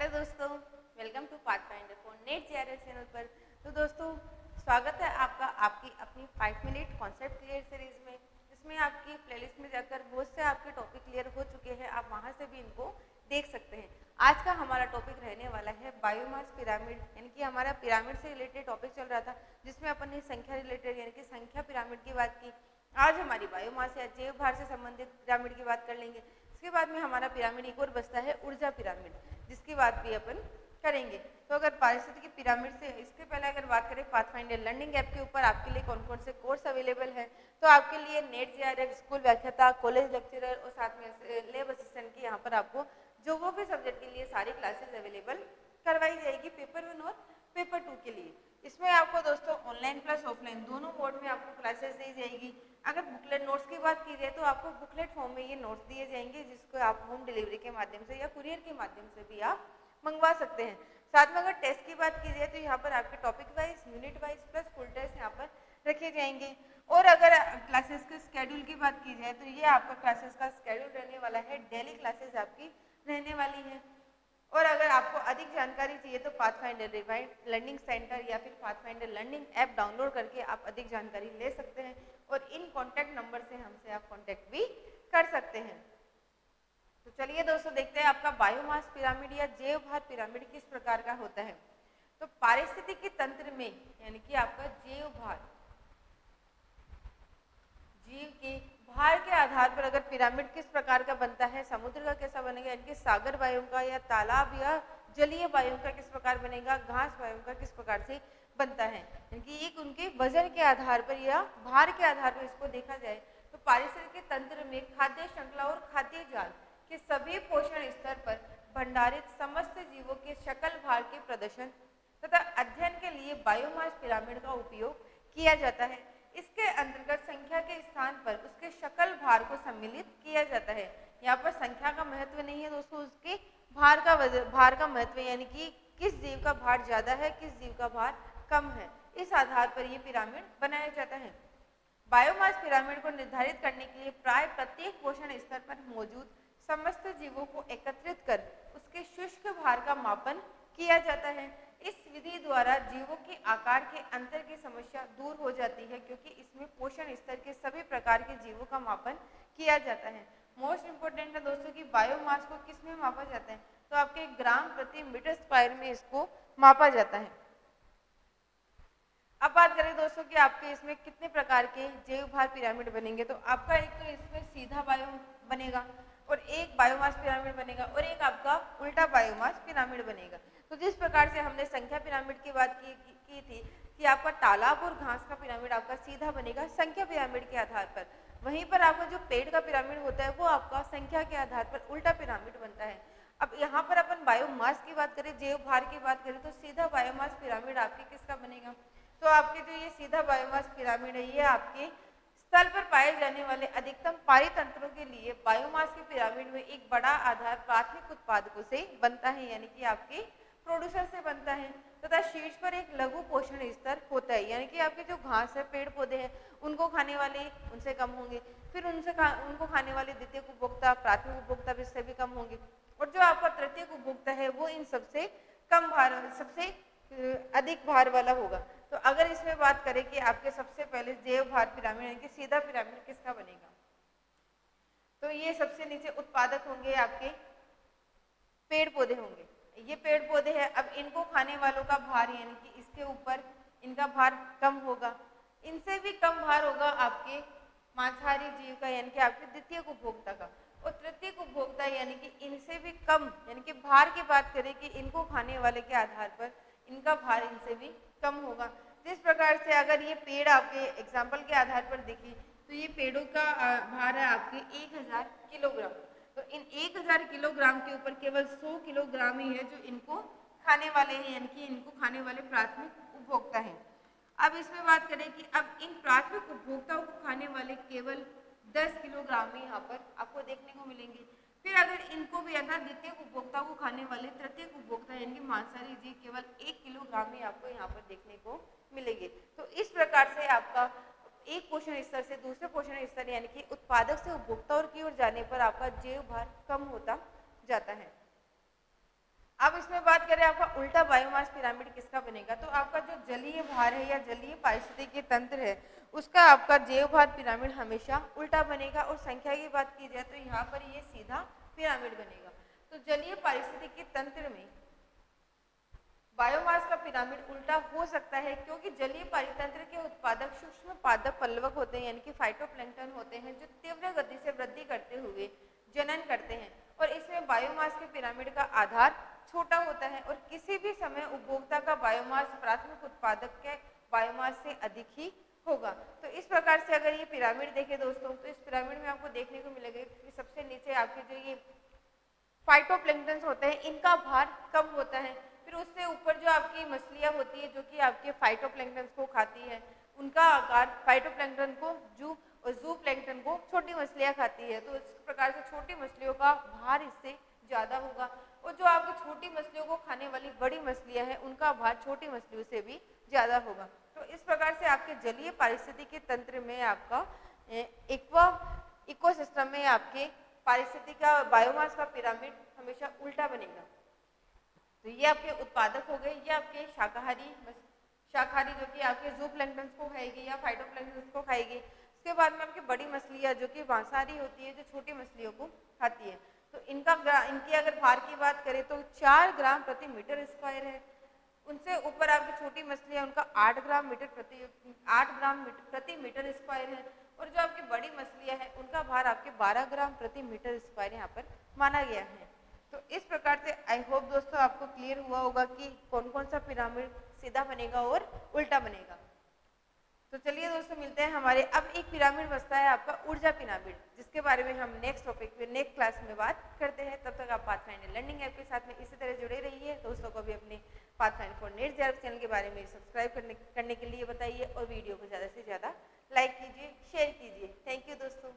Hello दोस्तों, welcome to Pathfinder for NET JRF channel पर। तो दोस्तों, स्वागत है आपका आपकी अपनी 5 मिनट कॉन्सेप्ट क्लियर सीरीज में, जिसमें आपकी प्लेलिस्ट में जाकर बहुत से आपके टॉपिक क्लियर हो चुके हैं। आप वहां से भी इनको देख सकते हैं। आज का हमारा टॉपिक रहने वाला है बायोमास पिरामिड, यानी कि हमारा पिरामिड से रिलेटेड टॉपिक चल रहा था, जिसमें अपन ने संख्या रिलेटेड यानी कि संख्या पिरामिड की बात की। आज हमारी बायोमास या जैव भार से संबंधित पिरामिड की बात कर लेंगे। इसके बाद में हमारा पिरामिड एक और बचता है ऊर्जा पिरामिड, जिसकी बात भी अपन करेंगे। तो अगर पारिस्थितिकी पिरामिड से इसके पहले अगर बात करें पाथफाइंडर लर्निंग ऐप के ऊपर आपके लिए कौन कौन से कोर्स अवेलेबल है, तो आपके लिए नेट जेआरएफ, स्कूल व्याख्याता, कॉलेज लेक्चरर और साथ में लैब असिस्टेंट की यहाँ पर आपको ज्योग्राफी सब्जेक्ट के लिए सारी क्लासेस अवेलेबल करवाई जाएगी पेपर 1 और पेपर 2 के लिए। इसमें आपको दोस्तों ऑनलाइन प्लस ऑफलाइन दोनों मोड में आपको क्लासेस दी जाएगी। अगर बुकलेट नोट्स की बात की जाए तो आपको बुकलेट फॉर्म में ये नोट्स दिए जाएंगे, जिसको आप होम डिलीवरी के माध्यम से या कुरियर के माध्यम से भी आप मंगवा सकते हैं। साथ में अगर टेस्ट की बात की जाए तो यहाँ पर आपके topic wise, unit wise plus full test यहाँ पर रखे जाएंगे। और अगर क्लासेस के स्केड्यूल की बात की जाए तो ये आपका क्लासेस का स्केड्यूल रहने वाला है, डेली क्लासेस आपकी रहने वाली है। और अगर आपको अधिक जानकारी चाहिए तो पाथफाइंडर रिवाइंड लर्निंग सेंटर या फिर पाथफाइंडर लर्निंग ऐप डाउनलोड करके आप अधिक जानकारी ले सकते हैं और इन कॉन्टैक्ट नंबर से हमसे आप कॉन्टैक्ट भी कर सकते हैं। तो चलिए दोस्तों, देखते हैं आपका बायोमास पिरामिड या जैव भार पिरामिड किस प्रकार का होता है। तो पारिस्थितिकी तंत्र में यानी कि आपका जैव भार, जीव के भार के आधार पर अगर पिरामिड किस प्रकार का बनता है, समुद्र का कैसा बनेगा, यानी कि सागर बायोम का, या तालाब या जलीय बायोम का किस प्रकार बनेगा, घास बायोम का किस प्रकार से बनता है, यानी कि एक उनके वजन के आधार पर या भार के आधार पर इसको देखा जाए तो पारिस्थितिकी तंत्र में खाद्य श्रृंखला और खाद्य जाल के सभी पोषण स्तर पर भंडारित समस्त जीवों के शकल भार के प्रदर्शन तथा अध्ययन के लिए बायोमास पिरामिड का उपयोग किया जाता है। इसके अंतर्गत संख्या के स्थान पर उसके शकल भार को सम्मिलित किया जाता है। यहाँ पर संख्या का महत्व नहीं है दोस्तों, उसके भार का महत्व, यानी कि किस जीव का भार ज्यादा है, किस जीव का भार कम है, इस आधार पर यह पिरामिड बनाया जाता है। बायोमास पिरामिड को निर्धारित करने के लिए प्राय प्रत्येक पोषण स्तर पर मौजूद समस्त जीवों को एकत्रित कर उसके शुष्क भार का मापन किया जाता है। इस विधि द्वारा जीवों के आकार के अंतर की समस्या दूर हो जाती है, क्योंकि इसमें पोषण स्तर के सभी प्रकार के जीवों का मापन किया जाता है। मोस्ट इंपोर्टेंट है दोस्तों कि बायोमास को किस में मापा जाता है, तो आपके ग्राम प्रति मीटर स्क्वायर में इसको मापा जाता है। अब बात करें दोस्तों कि आपके इसमें कितने प्रकार के जैव भार पिरामिड बनेंगे, तो आपका एक तो इसमें सीधा बायो बनेगा और एक बायोमास पिरामिड बनेगा और एक आपका उल्टा बायोमास पिरामिड बनेगा। तो जिस प्रकार से हमने संख्या पिरामिड की बात की थी कि आपका तालाब और घास का पिरामिड आपका सीधा बनेगा संख्या पिरामिड के आधार पर, वहीं पर आपका जो पेड़ का पिरामिड होता है वो आपका संख्या के आधार पर उल्टा पिरामिड बनता है। अब यहाँ पर अपन बायोमास की बात करें, जैव भार की बात करें, तो सीधा बायोमास पिरामिड आपके किसका बनेगा, तो आपके जो ये सीधा बायोमास पिरामिड है ये आपके स्थल पर पाए जाने वाले अधिकतम पारितंत्रों के लिए बायोमास के पिरामिड में एक बड़ा आधार प्राथमिक उत्पादकों से बनता है, यानी कि आपके प्रोड्यूसर से बनता है, तथा शीर्ष पर एक लघु पोषण स्तर होता है, यानी कि आपके जो घास है, पेड़ पौधे हैं, उनको खाने वाले उनसे कम होंगे, फिर उनको खाने वाले द्वितीयक उपभोक्ता, प्राथमिक उपभोक्ता भी इससे भी कम होंगे, और जो आपका तृतीयक उपभोक्ता है वो इन सबसे कम भार, सबसे अधिक भार वाला होगा। तो अगर इसमें बात करें कि आपके सबसे पहले जैव भार पिरामिड यानी कि सीधा पिरामिड किसका बनेगा, तो ये सबसे नीचे उत्पादक होंगे आपके पेड़ पौधे होंगे। ये पेड़ पौधे हैं, अब इनको खाने वालों का भार यानी कि इसके ऊपर इनका भार कम होगा। इनसे भी कम भार होगा आपके मांसाहारी जीव का, यानी कि आपके द्वितीयक उपभोक्ता का, और तृतीयक उपभोक्ता यानी कि इनसे भी कम, यानी कि भार की बात करें कि इनको खाने वाले के आधार पर इनका भार इनसे भी कम होगा। जिस प्रकार से अगर ये पेड़ आपके एग्जाम्पल के आधार पर देखें तो ये पेड़ों का भार है आपके 1000 किलोग्राम। तो इन 1000 किलोग्राम के ऊपर केवल 100 किलोग्राम ही है जो इनको खाने वाले हैं, यानी कि इनको खाने वाले प्राथमिक उपभोक्ता हैं। अब इसमें बात करें कि अब इन प्राथमिक उपभोक्ताओं को खाने वाले केवल 10 किलोग्राम ही यहाँ पर आपको देखने को मिलेंगे। फिर अगर इनको भी अर्थात द्वितीयक उपभोक्ता को खाने वाले तृतीयक उपभोक्ता यानी कि मांसाहारी जीव केवल 1 किलोग्राम ही आपको यहाँ पर देखने को मिलेंगे। तो इस प्रकार से आपका एक पोषण स्तर से दूसरे पोषण स्तर यानी कि उत्पादक से उपभोक्ता और की ओर जाने पर आपका जैव भार कम होता जाता है। अब इसमें बात करें आपका उल्टा बायोमास पिरामिड किसका बनेगा, तो आपका जो जलीय भार है या जलीय पारिस्थितिकी तंत्र है उसका आपका जैव भार पिरामिड हमेशा उल्टा बनेगा। और संख्या की बात की जाए तो यहाँ पर ये सीधा पिरामिड बनेगा। तो जलीय पारिस्थितिकी तंत्र में बायोमास का पिरामिड उल्टा हो सकता है क्योंकि जलीय पारितंत्र के उत्पादक सूक्ष्म पादप पल्लवक होते हैं, यानी कि फाइटोप्लैंक्टन होते हैं, जो तीव्र गति से वृद्धि करते हुए जनन करते हैं। और इसमें बायोमास के पिरामिड का आधार छोटा होता है और किसी भी समय उपभोक्ता का बायोमास प्राथमिक उत्पादक के बायोमास से अधिक ही होगा। तो इस प्रकार से अगर ये पिरामिड देखें दोस्तों, तो इस पिरामिड में आपको देखने को मिलेगा कि सबसे नीचे आपके जो ये फाइटोप्लैंक्टन होते हैं इनका भार कम होता है। फिर उससे ऊपर जो आपकी मछलियां होती है जो कि आपके फाइटोप्लैंक्टन को खाती है, उनका आकार फाइटोप्लैंक्टन को जू और जू प्लैंक्टन को छोटी मछलियां खाती है। तो इस प्रकार से छोटी मछलियों का भार इससे ज्यादा होगा और जो आपकी छोटी मछलियों को खाने वाली बड़ी मछलियां हैं उनका भार छोटी मछलियों से भी ज्यादा होगा। तो इस प्रकार से आपके जलीय पारिस्थितिकी तंत्र में आपका इकोसिस्टम में आपके पारिस्थितिकी का बायोमास का पिरामिड हमेशा उल्टा बनेगा। तो ये आपके उत्पादक हो गए, ये आपके शाकाहारी जो कि आपके जू प्लैंक्टन को खाएगी या फाइटोप्लैंक्टन को खाएगी। उसके बाद में आपकी बड़ी मछलियां जो कि मांसाहारी होती है, जो छोटी मछलियों को खाती है। तो इनकी अगर भार की बात करें तो 4 ग्राम प्रति मीटर स्क्वायर है। उनसे ऊपर आपकी छोटी मछलियां उनका 8 ग्राम प्रति मीटर स्क्वायर है। और जो आपकी बड़ी मछलियां हैं उनका भार आपके 12 ग्राम प्रति मीटर स्क्वायर यहाँ पर माना गया है। तो इस प्रकार से आई होप दोस्तों आपको क्लियर हुआ होगा कि कौन कौन सा पिरामिड सीधा बनेगा और उल्टा बनेगा। तो चलिए दोस्तों मिलते हैं हमारे, अब एक पिरामिड बचता है आपका ऊर्जा पिरामिड, जिसके बारे में हम नेक्स्ट टॉपिक पे नेक्स्ट क्लास में बात करते हैं। तब तक आप पाथफाइंडर लर्निंग ऐप के साथ में इसी तरह जुड़े रहिए। दोस्तों को भी अपने pathfinder for NET JRF channel के बारे में सब्सक्राइब करने के लिए बताइए और वीडियो को ज़्यादा से ज़्यादा लाइक कीजिए, शेयर कीजिए। थैंक यू दोस्तों।